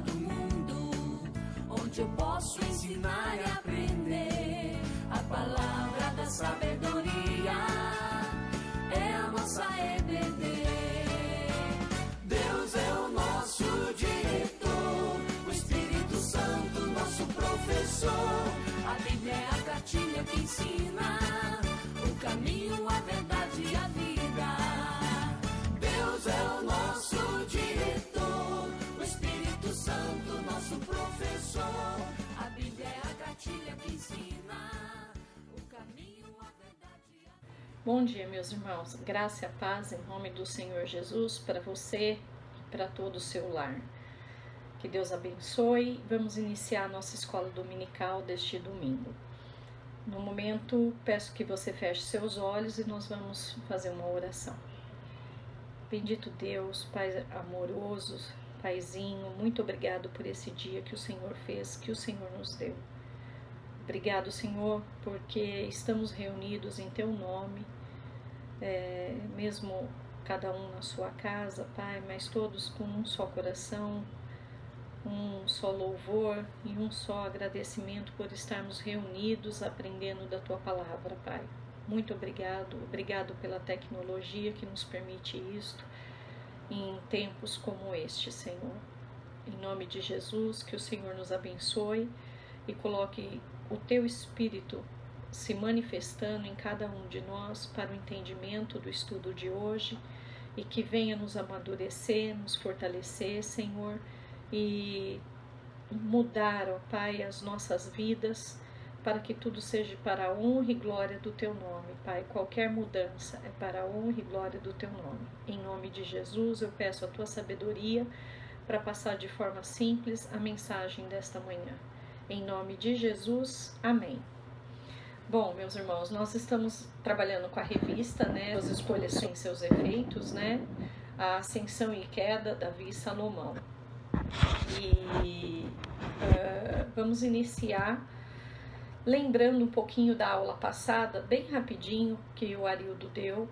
do mundo, onde eu posso ensinar e aprender. A palavra da sabedoria é a nossa EBD. Deus é o nosso diretor, o Espírito Santo nosso professor. A Bíblia é a cartilha que ensina o caminho, a verdade e a vida. Deus é o nosso diretor, o Espírito Santo nosso professor. A Bíblia é a cartilha que ensina o caminho, a verdade e a vida. Bom dia, meus irmãos. Graça e a paz em nome do Senhor Jesus para você e para todo o seu lar. Que Deus abençoe. Vamos iniciar a nossa escola dominical deste domingo. No momento, peço que você feche seus olhos e nós vamos fazer uma oração. Bendito Deus, Pai amoroso, Paizinho, muito obrigado por esse dia que o Senhor fez, que o Senhor nos deu. Obrigado, Senhor, porque estamos reunidos em Teu nome, mesmo cada um na sua casa, Pai, mas todos com um só coração, um só louvor e um só agradecimento por estarmos reunidos aprendendo da Tua palavra, Pai. Muito obrigado, obrigado pela tecnologia que nos permite isto em tempos como este, Senhor. Em nome de Jesus, que o Senhor nos abençoe e coloque o Teu Espírito se manifestando em cada um de nós para o entendimento do estudo de hoje e que venha nos amadurecer, nos fortalecer, Senhor, e mudar, ó Pai, as nossas vidas para que tudo seja para a honra e glória do Teu nome, Pai. Qualquer mudança é para a honra e glória do Teu nome. Em nome de Jesus, eu peço a Tua sabedoria para passar de forma simples a mensagem desta manhã. Em nome de Jesus, amém. Bom, meus irmãos, nós estamos trabalhando com a revista, né? As escolhas têm seus efeitos, né? A ascensão e queda, Davi e Salomão. E vamos iniciar lembrando um pouquinho da aula passada, bem rapidinho, que o Arildo deu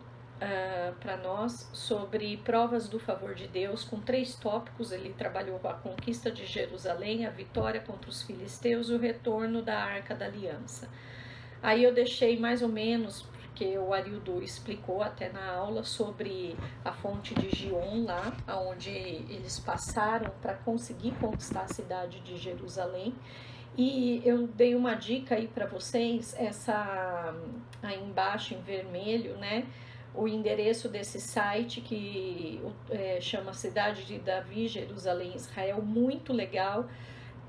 para nós sobre provas do favor de Deus, com 3 tópicos. Ele trabalhou a conquista de Jerusalém, a vitória contra os filisteus e o retorno da Arca da Aliança. Aí eu deixei mais ou menos, porque o Arildo explicou até na aula sobre a fonte de Gion lá, onde eles passaram para conseguir conquistar a cidade de Jerusalém. E eu dei uma dica aí para vocês, essa aí embaixo em vermelho, né? O endereço desse site que chama Cidade de Davi, Jerusalém, Israel, muito legal,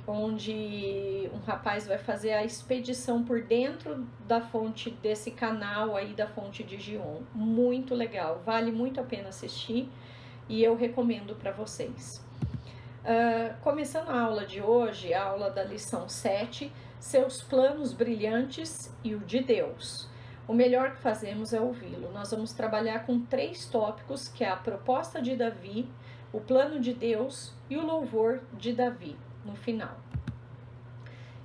onde um rapaz vai fazer a expedição por dentro da fonte desse canal aí da fonte de Gion. Muito legal, vale muito a pena assistir e eu recomendo para vocês. Começando a aula de hoje, a aula da lição 7, seus planos brilhantes e o de Deus. O melhor que fazemos é ouvi-lo. Nós vamos trabalhar com 3 tópicos, que é a proposta de Davi, o plano de Deus e o louvor de Davi, no final.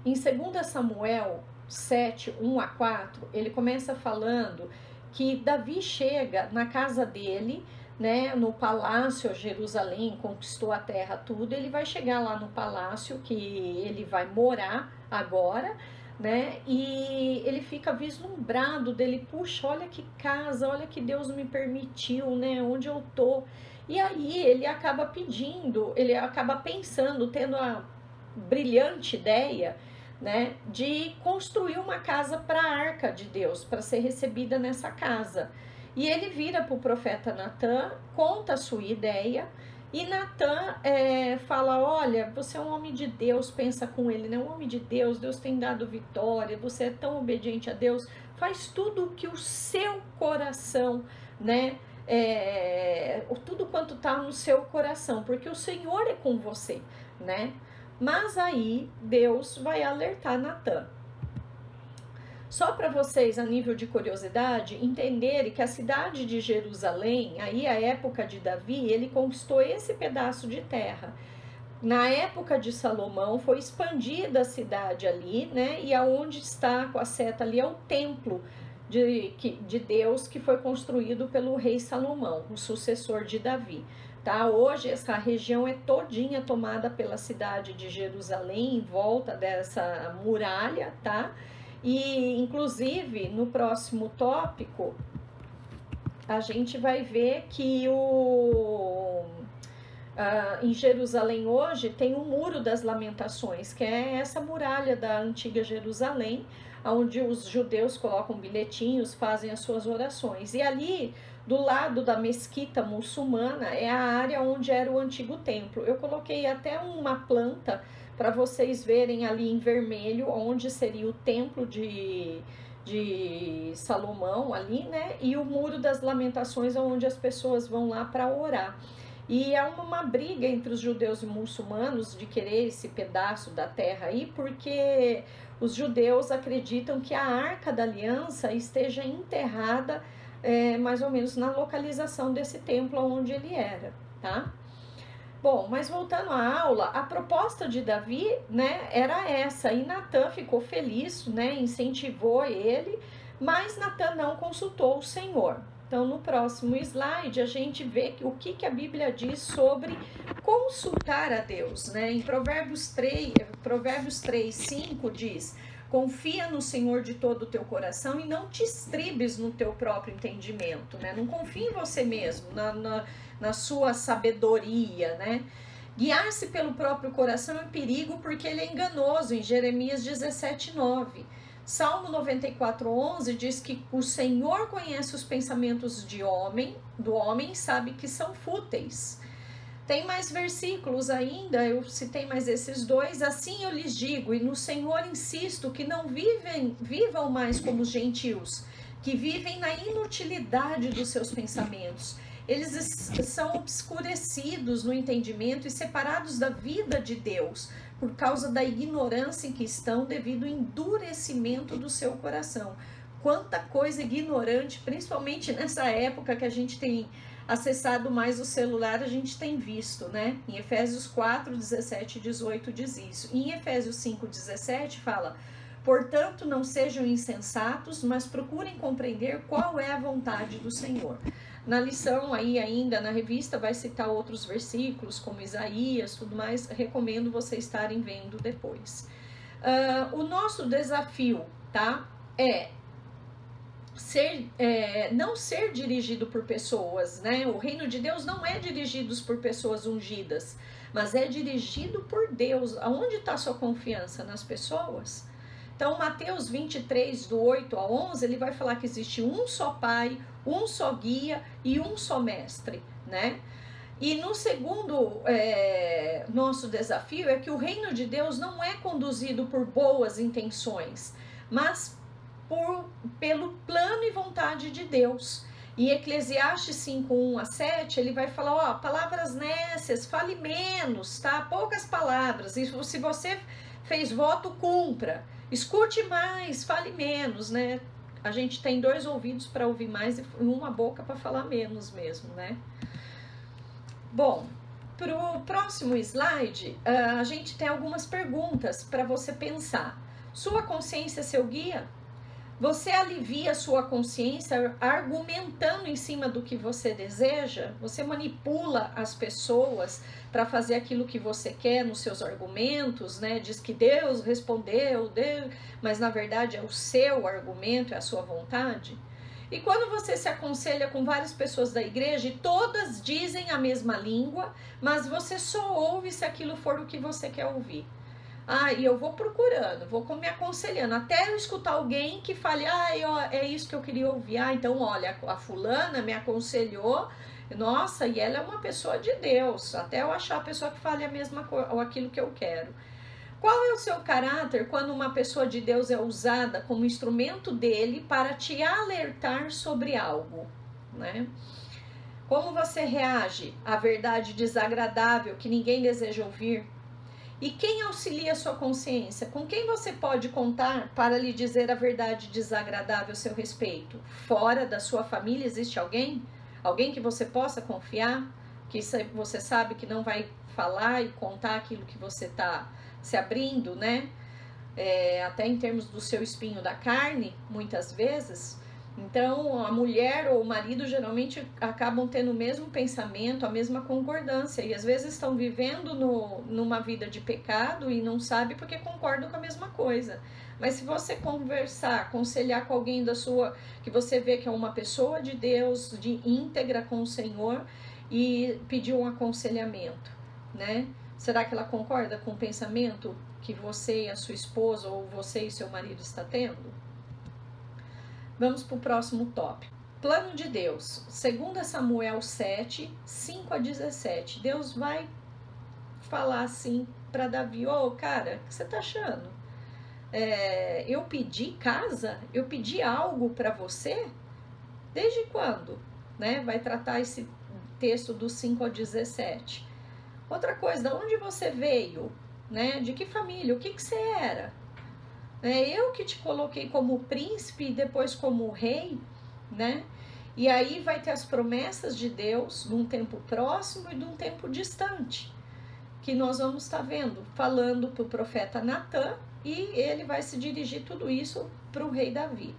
Em 2 Samuel 7, 1 a 4, ele começa falando que Davi chega na casa dele, né, no palácio, Jerusalém, conquistou a terra, tudo. Ele vai chegar lá no palácio que ele vai morar agora, né, e ele fica vislumbrado dele, puxa, olha que casa, olha que Deus me permitiu, né, onde eu tô. E aí ele acaba pedindo, ele acaba pensando, tendo a brilhante ideia, né, de construir uma casa para a Arca de Deus, para ser recebida nessa casa. E ele vira para o profeta Natã, conta a sua ideia, e Natã fala, olha, você é um homem de Deus, pensa com ele, né? Um homem de Deus, Deus tem dado vitória, você é tão obediente a Deus, faz tudo o que o seu coração, né? Tudo quanto está no seu coração, porque o Senhor é com você, né? Mas aí Deus vai alertar Natã. Só para vocês, a nível de curiosidade, entenderem que a cidade de Jerusalém, aí a época de Davi, ele conquistou esse pedaço de terra. Na época de Salomão, foi expandida a cidade ali, né? E aonde está com a seta ali é o templo de Deus, que foi construído pelo rei Salomão, o sucessor de Davi. tá? Hoje essa região é todinha tomada pela cidade de Jerusalém, em volta dessa muralha, tá? E inclusive no próximo tópico a gente vai ver que em Jerusalém hoje tem o Muro das Lamentações, que é essa muralha da antiga Jerusalém, onde os judeus colocam bilhetinhos, fazem as suas orações. E ali, do lado da mesquita muçulmana, é a área onde era o antigo templo. Eu coloquei até uma planta para vocês verem ali em vermelho, onde seria o templo de Salomão ali, né? E o Muro das Lamentações, onde as pessoas vão lá para orar. E é uma briga entre os judeus e muçulmanos de querer esse pedaço da terra aí, porque os judeus acreditam que a Arca da Aliança esteja enterrada mais ou menos na localização desse templo onde ele era, tá? Bom, mas voltando à aula, a proposta de Davi, né, era essa, e Natã ficou feliz, né, incentivou ele, mas Natã não consultou o Senhor. Então, no próximo slide, a gente vê o que a Bíblia diz sobre consultar a Deus, né? Em Provérbios 3:5 diz: confia no Senhor de todo o teu coração e não te estribes no teu próprio entendimento, né? Não confie em você mesmo, na sua sabedoria, né? Guiar-se pelo próprio coração é perigo porque ele é enganoso, em Jeremias 17:9. Salmo 94:11 diz que o Senhor conhece os pensamentos do homem e sabe que são fúteis. Tem mais versículos ainda, eu citei mais esses dois. Assim eu lhes digo, e no Senhor insisto, que não vivam mais como os gentios, que vivem na inutilidade dos seus pensamentos. Eles são obscurecidos no entendimento e separados da vida de Deus, por causa da ignorância em que estão devido ao endurecimento do seu coração. Quanta coisa ignorante, principalmente nessa época que a gente tem acessado mais o celular, a gente tem visto, né? Em Efésios 4:17 e 18 diz isso. E em Efésios 5:17 fala: portanto, não sejam insensatos, mas procurem compreender qual é a vontade do Senhor. Na lição aí ainda, na revista, vai citar outros versículos, como Isaías, tudo mais. Recomendo vocês estarem vendo depois. O nosso desafio, tá? Não ser dirigido por pessoas, né? O reino de Deus não é dirigido por pessoas ungidas, mas é dirigido por Deus. Aonde está a sua confiança? Nas pessoas? Então, Mateus 23:8-11, ele vai falar que existe um só Pai, um só guia e um só mestre, né? E no segundo nosso desafio é que o reino de Deus não é conduzido por boas intenções, mas pelo plano e vontade de Deus. Em Eclesiastes 5:1-7, ele vai falar, palavras nécias, fale menos, tá? Poucas palavras. E se você fez voto, cumpra. Escute mais, fale menos, né? A gente tem 2 ouvidos para ouvir mais e uma boca para falar menos mesmo, né? Bom, para o próximo slide, a gente tem algumas perguntas para você pensar. Sua consciência é seu guia? Você alivia a sua consciência argumentando em cima do que você deseja? Você manipula as pessoas para fazer aquilo que você quer nos seus argumentos, né? Diz que Deus respondeu, mas na verdade é o seu argumento, é a sua vontade. E quando você se aconselha com várias pessoas da igreja e todas dizem a mesma língua, mas você só ouve se aquilo for o que você quer ouvir. E eu vou procurando, vou me aconselhando, até eu escutar alguém que fale, é isso que eu queria ouvir. Então, olha, a fulana me aconselhou, nossa, e ela é uma pessoa de Deus, até eu achar a pessoa que fale a mesma coisa, ou aquilo que eu quero. Qual é o seu caráter quando uma pessoa de Deus é usada como instrumento dele para te alertar sobre algo, né? Como você reage à verdade desagradável que ninguém deseja ouvir? E quem auxilia a sua consciência? Com quem você pode contar para lhe dizer a verdade desagradável a seu respeito? Fora da sua família existe alguém? Alguém que você possa confiar? Que você sabe que não vai falar e contar aquilo que você está se abrindo, né? Até em termos do seu espinho da carne, muitas vezes. Então, a mulher ou o marido geralmente acabam tendo o mesmo pensamento, a mesma concordância, e às vezes estão vivendo numa vida de pecado e não sabem porque concordam com a mesma coisa. Mas se você conversar, aconselhar com alguém que você vê que é uma pessoa de Deus, de íntegra com o Senhor, e pedir um aconselhamento, né? Será que ela concorda com o pensamento que você e a sua esposa, ou você e seu marido está tendo? Vamos para o próximo tópico. Plano de Deus. 2 Samuel 7, 5 a 17. Deus vai falar assim para Davi: ô, cara, o que você tá achando? Eu pedi casa? Eu pedi algo para você? Desde quando? Né? Vai tratar esse texto do 5 a 17. Outra coisa, de onde você veio? Né? De que família? O que você era? Eu que te coloquei como príncipe e depois como rei, né? E aí vai ter as promessas de Deus de um tempo próximo e de um tempo distante, que nós vamos estar vendo, falando para o profeta Natã, e ele vai se dirigir tudo isso para o rei Davi.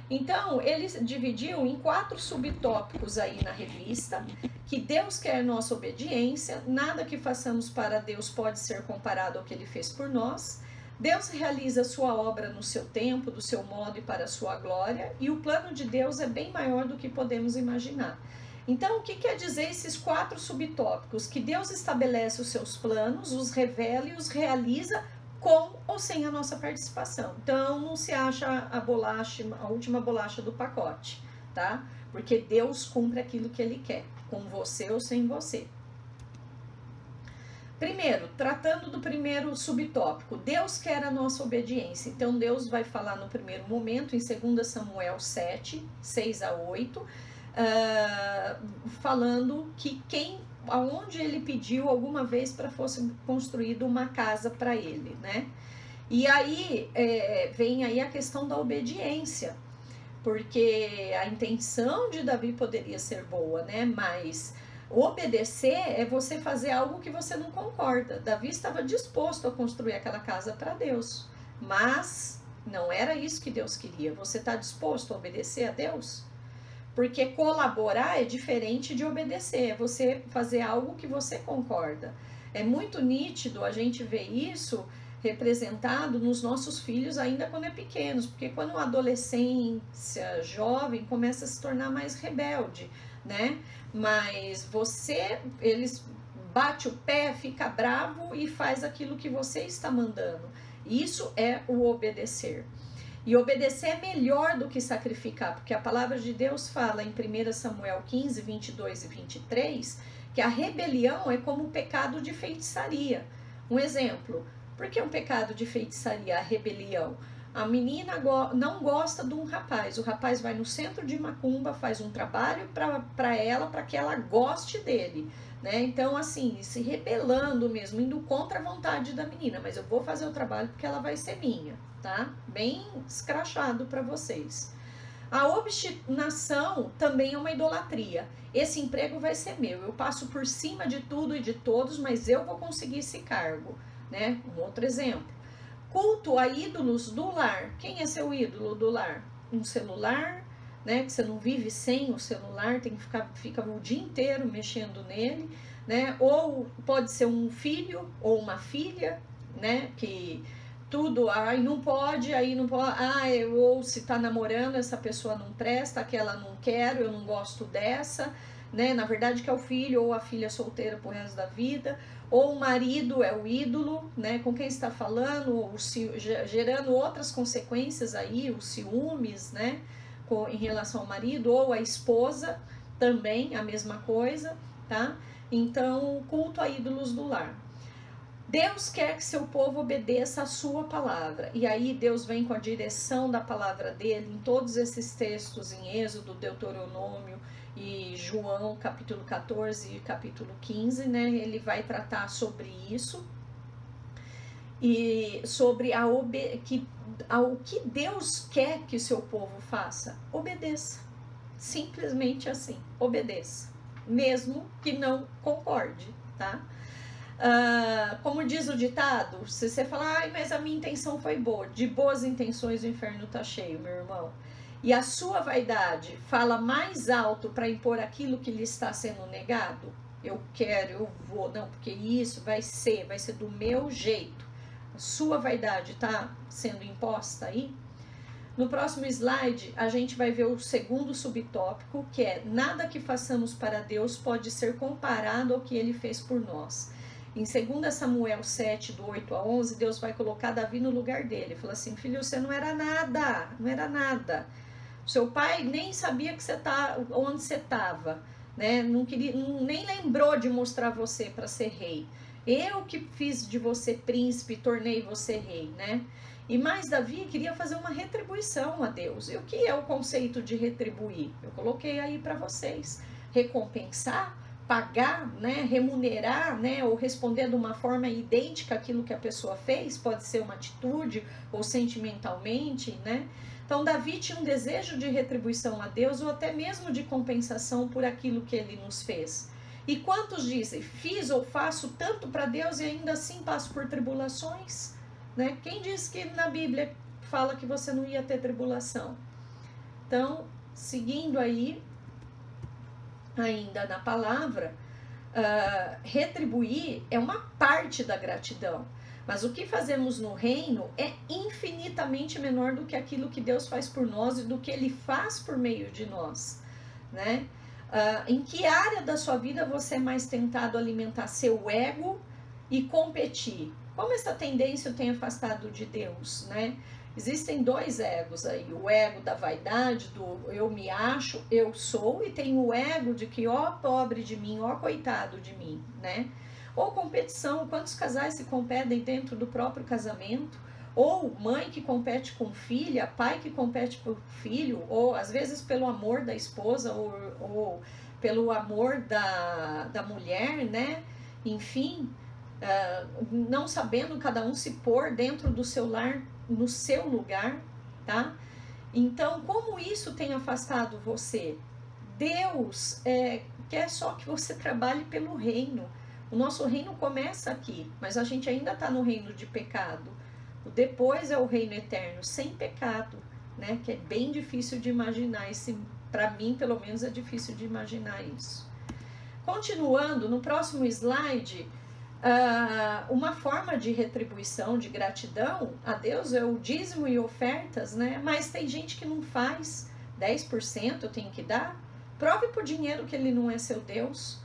Então, ele dividiu em 4 subtópicos aí na revista, que Deus quer nossa obediência, nada que façamos para Deus pode ser comparado ao que ele fez por nós, Deus realiza a sua obra no seu tempo, do seu modo e para a sua glória, e o plano de Deus é bem maior do que podemos imaginar. Então, o que quer dizer esses 4 subtópicos? Que Deus estabelece os seus planos, os revela e os realiza com ou sem a nossa participação. Então, não se acha a última bolacha do pacote, tá? Porque Deus cumpre aquilo que Ele quer, com você ou sem você. Primeiro, tratando do primeiro subtópico, Deus quer a nossa obediência. Então, Deus vai falar no primeiro momento, em 2 Samuel 7, 6 a 8, falando que aonde ele pediu alguma vez para fosse construída uma casa para ele, né? E aí, vem aí a questão da obediência, porque a intenção de Davi poderia ser boa, né? Mas obedecer é você fazer algo que você não concorda. Davi estava disposto a construir aquela casa para Deus, mas não era isso que Deus queria. Você está disposto a obedecer a Deus? Porque colaborar é diferente de obedecer, é você fazer algo que você concorda. É muito nítido a gente ver isso representado nos nossos filhos ainda quando é pequenos, porque quando a adolescência jovem começa a se tornar mais rebelde, né? Mas eles bate o pé, fica bravo e faz aquilo que você está mandando. Isso é o obedecer. E obedecer é melhor do que sacrificar, porque a palavra de Deus fala em 1 Samuel 15, 22 e 23, que a rebelião é como o pecado de feitiçaria. Um exemplo, por que um pecado de feitiçaria, a rebelião? A menina não gosta de um rapaz, o rapaz vai no centro de macumba, faz um trabalho para ela, para que ela goste dele, né? Então, assim, se rebelando mesmo, indo contra a vontade da menina, mas eu vou fazer o trabalho porque ela vai ser minha, tá? Bem escrachado para vocês. A obstinação também é uma idolatria. Esse emprego vai ser meu, eu passo por cima de tudo e de todos, mas eu vou conseguir esse cargo, né? Um outro exemplo. Culto a ídolos do lar. Quem é seu ídolo do lar? Um celular, né? Que você não vive sem o celular, tem que fica o dia inteiro mexendo nele, né? Ou pode ser um filho ou uma filha, né? Que tudo, não pode, ou se tá namorando, essa pessoa não presta, aquela não quero, eu não gosto dessa, né? Na verdade que é o filho ou a filha solteira pro resto da vida. Ou o marido é o ídolo, né, com quem está falando, gerando outras consequências aí, os ciúmes, né, em relação ao marido, ou a esposa, também a mesma coisa, tá? Então, culto a ídolos do lar. Deus quer que seu povo obedeça a sua palavra, e aí Deus vem com a direção da palavra dele em todos esses textos, em Êxodo, Deuteronômio e João, capítulo 14 e capítulo 15, né? Ele vai tratar sobre isso, e sobre o que Deus quer que o seu povo faça. Obedeça, simplesmente assim, obedeça, mesmo que não concorde, tá? Como diz o ditado, se você falar, mas a minha intenção foi boa, de boas intenções o inferno tá cheio, meu irmão. e a sua vaidade fala mais alto para impor aquilo que lhe está sendo negado? Eu quero, eu vou, não, porque isso vai ser do meu jeito. A sua vaidade está sendo imposta aí? No próximo slide, a gente vai ver o segundo subtópico, que é: nada que façamos para Deus pode ser comparado ao que ele fez por nós. Em 2 Samuel 7, do 8 a 11, Deus vai colocar Davi no lugar dele. Fala assim: filho, você não era nada, não era nada. Seu pai nem sabia que você tá, onde você estava, né? Não queria, nem lembrou de mostrar você para ser rei. Eu que fiz de você príncipe, tornei você rei, né? E mais, Davi queria fazer uma retribuição a Deus. E o que é o conceito de retribuir? Eu coloquei aí para vocês. Recompensar, pagar, né, remunerar, né, ou responder de uma forma idêntica àquilo que a pessoa fez, pode ser uma atitude ou sentimentalmente, né? Então, Davi tinha um desejo de retribuição a Deus ou até mesmo de compensação por aquilo que ele nos fez. E quantos dizem: fiz ou faço tanto para Deus e ainda assim passo por tribulações? Né? Quem disse que na Bíblia fala que você não ia ter tribulação? Então, seguindo aí, ainda na palavra, retribuir é uma parte da gratidão. Mas o que fazemos no reino é infinitamente menor do que aquilo que Deus faz por nós e do que Ele faz por meio de nós, né? Em que área da sua vida você é mais tentado a alimentar seu ego e competir? Como essa tendência tem afastado de Deus, né? Existem dois egos aí: o ego da vaidade, do eu me acho, eu sou, e tem o ego de que ó pobre de mim, ó coitado de mim, né? Ou competição, quantos casais se competem dentro do próprio casamento? Ou mãe que compete com filha, pai que compete por filho, ou às vezes pelo amor da esposa, ou pelo amor da mulher, né? Enfim, não sabendo cada um se pôr dentro do seu lar, no seu lugar, tá? Então, como isso tem afastado você? Deus quer só que você trabalhe pelo reino. O nosso reino começa aqui, mas a gente ainda está no reino de pecado. O depois é o reino eterno, sem pecado, né? Que é bem difícil de imaginar. Para mim, pelo menos, é difícil de imaginar isso. Continuando, no próximo slide, uma forma de retribuição, de gratidão a Deus é o dízimo e ofertas, né? Mas tem gente que não faz. 10% eu tenho que dar. Prove por dinheiro que ele não é seu Deus.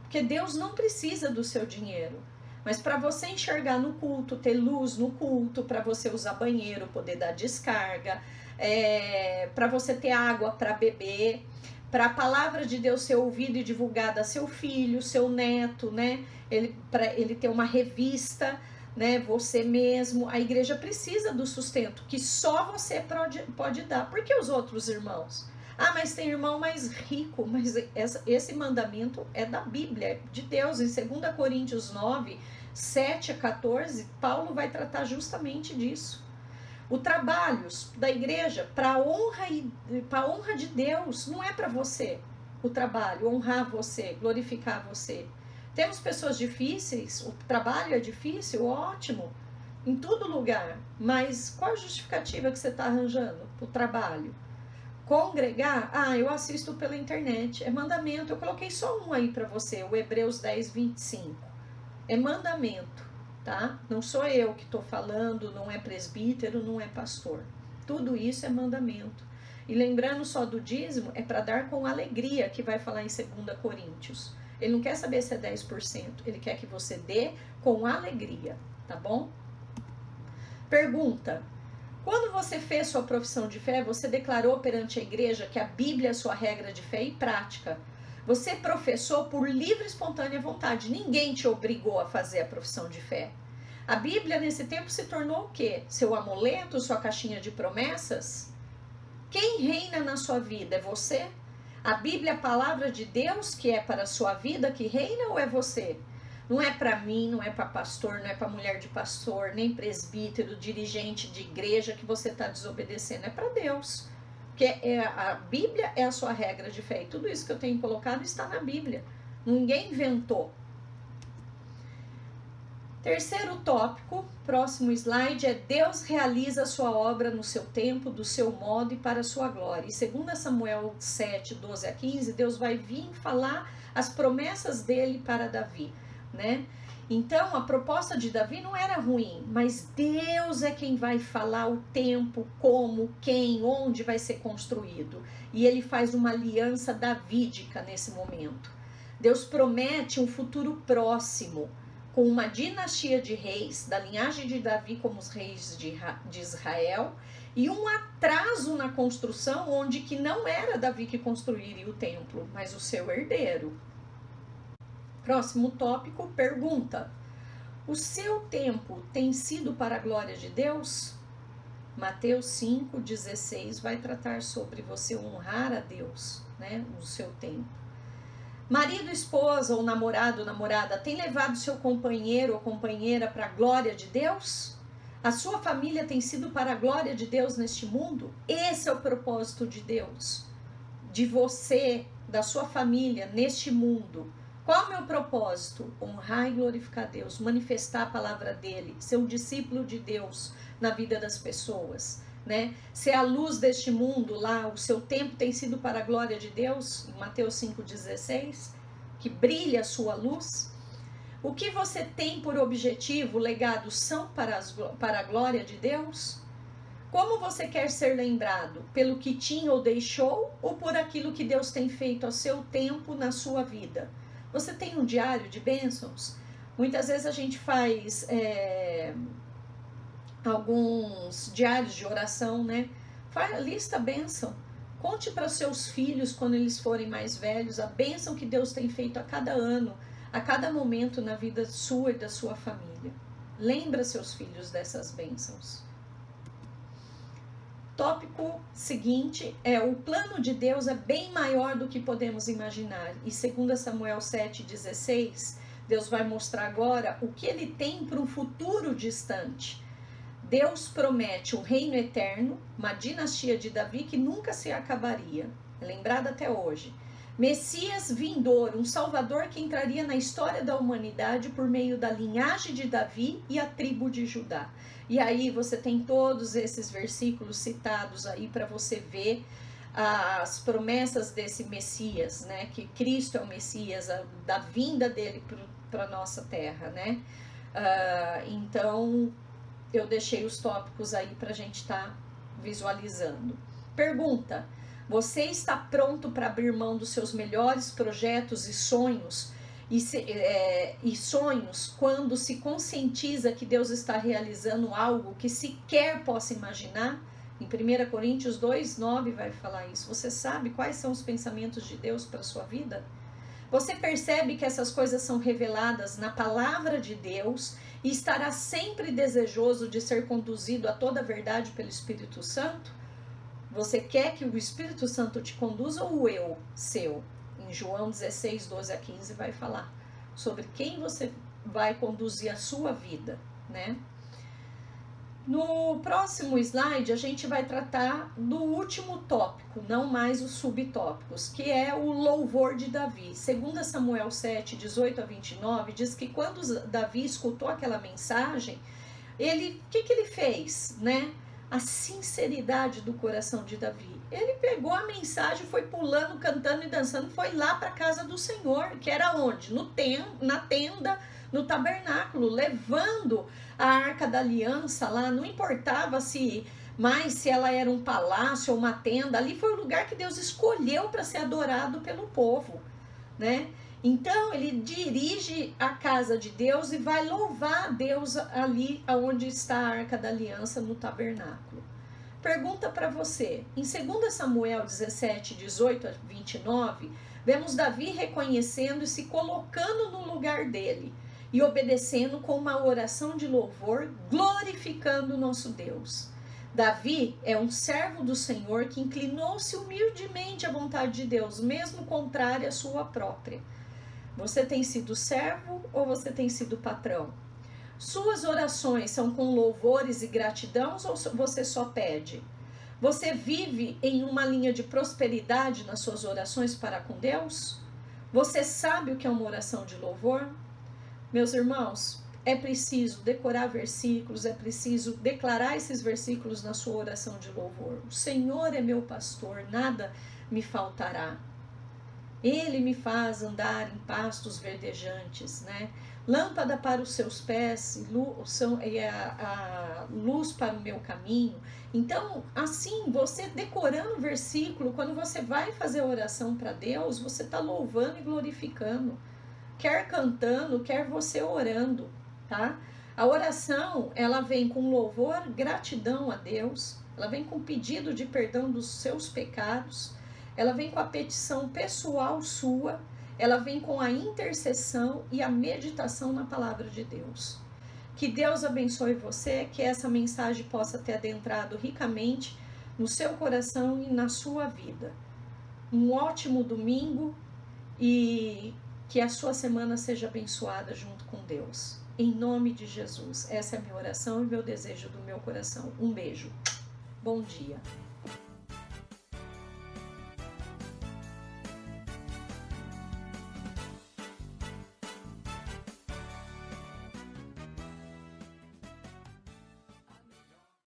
Porque Deus não precisa do seu dinheiro. Mas para você enxergar no culto, ter luz no culto, para você usar banheiro, poder dar descarga, para você ter água para beber, para a palavra de Deus ser ouvida e divulgada a seu filho, seu neto, né? Para ele ter uma revista, né? Você mesmo. A igreja precisa do sustento que só você pode dar. Por que os outros irmãos? Mas tem irmão mais rico. Mas esse mandamento é da Bíblia, é de Deus. Em 2 Coríntios 9, 7 a 14, Paulo vai tratar justamente disso. O trabalho da igreja para honra de Deus, não é para você. O trabalho, honrar você, glorificar você. Temos pessoas difíceis, o trabalho é difícil, ótimo, em todo lugar. Mas qual a justificativa que você está arranjando para o trabalho? Congregar? Eu assisto pela internet. É mandamento. Eu coloquei só um aí para você, o Hebreus 10, 25. É mandamento, tá? Não sou eu que estou falando, não é presbítero, não é pastor. Tudo isso é mandamento. E lembrando só do dízimo, é para dar com alegria, que vai falar em 2 Coríntios. Ele não quer saber se é 10%, ele quer que você dê com alegria, tá bom? Pergunta: quando você fez sua profissão de fé, você declarou perante a igreja que a Bíblia é sua regra de fé e prática. Você professou por livre e espontânea vontade. Ninguém te obrigou a fazer a profissão de fé. A Bíblia, nesse tempo, se tornou o quê? Seu amuleto, sua caixinha de promessas? Quem reina na sua vida? É você? A Bíblia é a palavra de Deus que é para a sua vida que reina ou é você? Não é para mim, não é para pastor, não é para mulher de pastor, nem presbítero, dirigente de igreja que você está desobedecendo. É para Deus. Porque a Bíblia é a sua regra de fé. E tudo isso que eu tenho colocado está na Bíblia. Ninguém inventou. Terceiro tópico, próximo slide, é Deus realiza a sua obra no seu tempo, do seu modo e para a sua glória. E 2 Samuel 7, 12 a 15, Deus vai vir falar as promessas dele para Davi, né? Então, a proposta de Davi não era ruim, mas Deus é quem vai falar o tempo, como, quem, onde vai ser construído. E ele faz uma aliança davídica nesse momento. Deus promete um futuro próximo, com uma dinastia de reis, da linhagem de Davi como os reis de Israel, e um atraso na construção, onde que não era Davi que construiria o templo, mas o seu herdeiro. Próximo tópico, pergunta: o seu tempo tem sido para a glória de Deus? Mateus 5,16 vai tratar sobre você honrar a Deus, né, no seu tempo. Marido, esposa ou namorado, namorada, tem levado seu companheiro ou companheira para a glória de Deus? A sua família tem sido para a glória de Deus neste mundo? Esse é o propósito de Deus, de você, da sua família, neste mundo. Qual é o meu propósito? Honrar e glorificar Deus, manifestar a palavra dele, ser um discípulo de Deus na vida das pessoas, né? Ser a luz deste mundo lá, o seu tempo tem sido para a glória de Deus, em Mateus 5,16, que brilha a sua luz. O que você tem por objetivo, legado, são para a glória de Deus? Como você quer ser lembrado? Pelo que tinha ou deixou, ou por aquilo que Deus tem feito ao seu tempo na sua vida? Você tem um diário de bênçãos? Muitas vezes a gente faz alguns diários de oração, né? Lista a bênção. Conte para seus filhos, quando eles forem mais velhos, a bênção que Deus tem feito a cada ano, a cada momento na vida sua e da sua família. Lembra seus filhos dessas bênçãos. Tópico seguinte é: o plano de Deus é bem maior do que podemos imaginar. E 2 Samuel 7,16, Deus vai mostrar agora o que ele tem para um futuro distante. Deus promete um reino eterno, uma dinastia de Davi que nunca se acabaria, é lembrada até hoje. Messias vindouro, um salvador que entraria na história da humanidade por meio da linhagem de Davi e a tribo de Judá. E aí você tem todos esses versículos citados aí para você ver as promessas desse Messias, né? Que Cristo é o Messias, da vinda dele para a nossa terra, né? Então, eu deixei os tópicos aí para a gente estar visualizando. Pergunta: você está pronto para abrir mão dos seus melhores projetos e sonhos? E sonhos quando se conscientiza que Deus está realizando algo que sequer possa imaginar? Em 1 Coríntios 2,9 vai falar isso. Você sabe quais são os pensamentos de Deus para a sua vida? Você percebe que essas coisas são reveladas na palavra de Deus e estará sempre desejoso de ser conduzido a toda a verdade pelo Espírito Santo? Você quer que o Espírito Santo te conduza ou o eu seu? Em João 16, 12 a 15 vai falar sobre quem você vai conduzir a sua vida, né? No próximo slide a gente vai tratar do último tópico, não mais os subtópicos, que é o louvor de Davi. 2 Samuel 7, 18 a 29 diz que quando Davi escutou aquela mensagem, o que ele fez, né? A sinceridade do coração de Davi. Ele pegou a mensagem, foi pulando, cantando e dançando, foi lá para a casa do Senhor, que era onde? Na tenda, no tabernáculo, levando a Arca da Aliança lá. Não importava se ela era um palácio ou uma tenda, ali foi o lugar que Deus escolheu para ser adorado pelo povo, né? Então ele dirige a casa de Deus e vai louvar a Deus ali onde está a Arca da Aliança, no tabernáculo. Pergunta para você: em 2 Samuel 17, 18 a 29, vemos Davi reconhecendo e se colocando no lugar dele e obedecendo com uma oração de louvor, glorificando o nosso Deus. Davi é um servo do Senhor que inclinou-se humildemente à vontade de Deus, mesmo contrária à sua própria. Você tem sido servo ou você tem sido patrão? Suas orações são com louvores e gratidão ou você só pede? Você vive em uma linha de prosperidade nas suas orações para com Deus? Você sabe o que é uma oração de louvor? Meus irmãos, é preciso decorar versículos, é preciso declarar esses versículos na sua oração de louvor. O Senhor é meu pastor, nada me faltará. Ele me faz andar em pastos verdejantes, né? Lâmpada para os seus pés e a luz para o meu caminho. Então, assim, você decorando o versículo, quando você vai fazer a oração para Deus, você está louvando e glorificando. Quer cantando, quer você orando, tá? A oração, ela vem com louvor, gratidão a Deus, ela vem com pedido de perdão dos seus pecados, ela vem com a petição pessoal sua, ela vem com a intercessão e a meditação na palavra de Deus. Que Deus abençoe você, que essa mensagem possa ter adentrado ricamente no seu coração e na sua vida. Um ótimo domingo e que a sua semana seja abençoada junto com Deus. Em nome de Jesus. Essa é a minha oração e meu desejo do meu coração. Um beijo. Bom dia.